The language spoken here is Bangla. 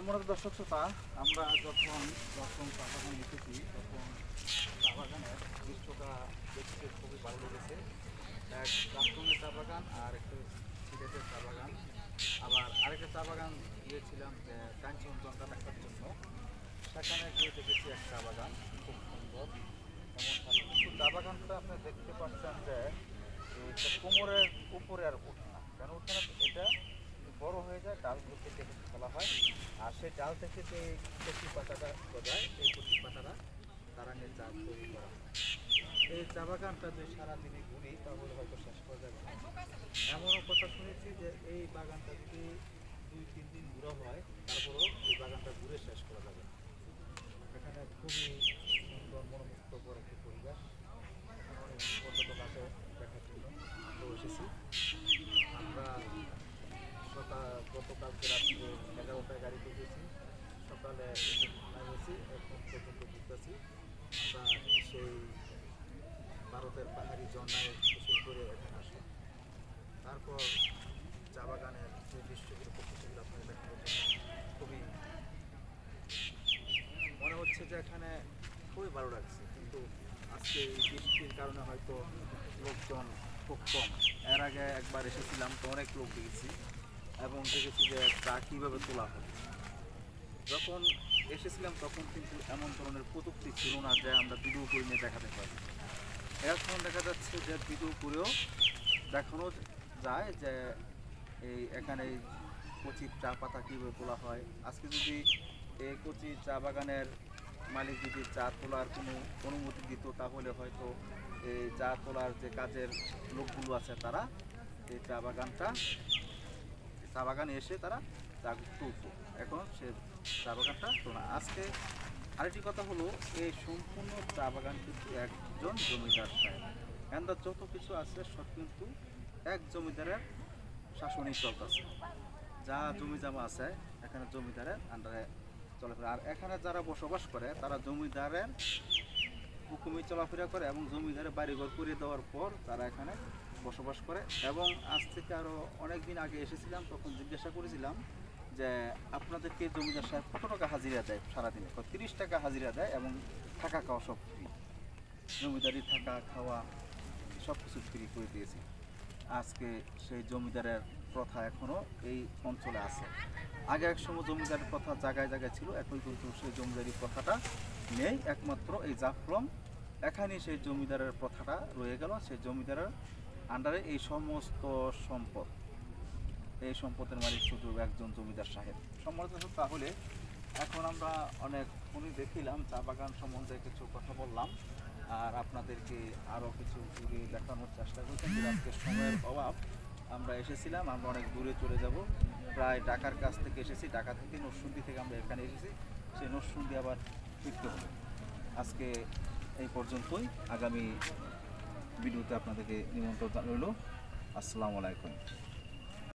সম্মানিত দর্শক শ্রোতা, আমরা যখন প্রথম চা বাগানে এসেছি তখন চা বাগানের দৃশ্যটা দেখতে খুবই ভালো লেগেছে। এক জাফলংয়ের চা বাগান আর একটা সিলেটের চা বাগান, আবার আরেকটা চা বাগান গিয়েছিলাম কাঞ্চনজঙ্ঘা দেখার জন্য। সেখানে গিয়ে দেখেছি এক চা বাগান খুব সুন্দর, এমন ভালো, কিন্তু চা বাগানটা আপনি দেখতে পাচ্ছেন যে এটা কোমরের উপরে আর উঠে না। কেন উঠে না? এটা বড় হয়ে যায়, ডালগুলো কেটে কেটে ফেলা হয়, আর সেই ডাল থেকে যে কচি পাতাটা গজায়, এই কচি পাতাটা দাঁড়ানোর চা তৈরি করা হয়। এই চা বাগানটা যে সারাদিনে ঘুরি তাহলে হয়তো শেষ করা যাবে না। এমনও কথা শুনেছি যে এই বাগানটা যদি 2-3 দিন ঘুরা হয় তারপরেও এই বাগানটা ঘুরে শেষ করা যাবে না। এখানে খুবই সুন্দর মনোমুগ্ধকর একটি পরিবেশ। অনেক পর্যটক আসে দেখার জন্য, আমরাও এসেছি। আমরা গতকালকে রাত্রে 11টায় গাড়িতে গেছি, সকালে গেছি, এখন পর্যন্ত ঘুরতেছি। আমরা সেই ভারতের পাহাড়ি ঝর্ণায় গোসল করে এখানে আসি। তারপর চা বাগানের যে দৃশ্যগুলো সেগুলো আপনাদের দেখানোর জন্য খুবই মনে হচ্ছে যে এখানে খুবই ভালো লাগছে, কিন্তু আজকে এই বৃষ্টির কারণে হয়তো লোকজন খুব কম। এর আগে একবার এসেছিলাম তো অনেক লোক দেখেছি এবং দেখেছি যে চা কীভাবে তোলা হয়। যখন এসেছিলাম তখন কিন্তু এমন ধরনের প্রযুক্তি ছিল না যে আমরা ভিডিও করে নিয়ে দেখাতে পারি। এখন দেখা যাচ্ছে যে ভিডিও করেও দেখানো যায় যে এই এখানে কচি চা পাতা কীভাবে তোলা হয়। আজকে যদি এই কচি চা বাগানের মালিক যদি চা তোলার কোনো অনুমতি দিত তাহলে হয়তো এই চা তোলার যে কাজের লোকগুলো আছে তারা এই চা বাগানে এসে তারা চা তুলতো। এখন সে চা বাগানটা তো না। আজকে আরেকটি কথা হলো, এই সম্পূর্ণ চা বাগান কিন্তু একজন জমিদার সাহেব। এখানটা যত কিছু আছে সব কিন্তু এক জমিদারের শাসনই চলতেছে। যা জমি জমা আছে এখানে জমিদারের আন্ডারে চলাফেরা, আর এখানে যারা বসবাস করে তারা জমিদারের হুকুমে চলাফেরা করে এবং জমিদারের বাড়িঘর করে দেওয়ার পর তারা এখানে বসবাস করে। এবং আজ থেকে আরও অনেক দিন আগে এসেছিলাম, তখন জিজ্ঞাসা করেছিলাম যে আপনাদেরকে জমিদার সাহেব কত টাকা হাজিরা দেয় সারাদিনে? 30 টাকা হাজিরা দেয় এবং থাকা খাওয়া সব ফ্রি। জমিদারি থাকা খাওয়া সব কিছু ফ্রি করে দিয়েছি। আজকে সেই জমিদারের প্রথা এখনও এই অঞ্চলে আছে। আগে এক সময় জমিদারের প্রথা জায়গায় জায়গায় ছিল, এখন কিন্তু সেই জমিদারি প্রথাটা নেই। একমাত্র এই জাফলং এখানেই সেই জমিদারের প্রথাটা রয়ে গেল। সেই জমিদারের আন্ডারে এই সমস্ত সম্পদ, এই সম্পদের মালিক শুধু একজন জমিদার সাহেব। সম্মানিত, তাহলে এখন আমরা অনেকক্ষণই দেখিলাম চা বাগান সম্বন্ধে কিছু কথা বললাম, আর আপনাদেরকে আরও কিছু ঘুরে দেখানোর চেষ্টা করছি। আজকে সময়ের অভাব, আমরা এসেছিলাম, আমরা অনেক দূরে চলে যাব, প্রায় ঢাকার কাছ থেকে এসেছি। ঢাকা থেকে নরসিংদী থেকে আমরা এখানে এসেছি, সেই নরসিংদী আবার ফিরতে হবে। আজকে এই পর্যন্তই, আগামী ভিডিওতে আপনাদেরকে নিমন্ত্রণ রইল। আসসালামু আলাইকুম।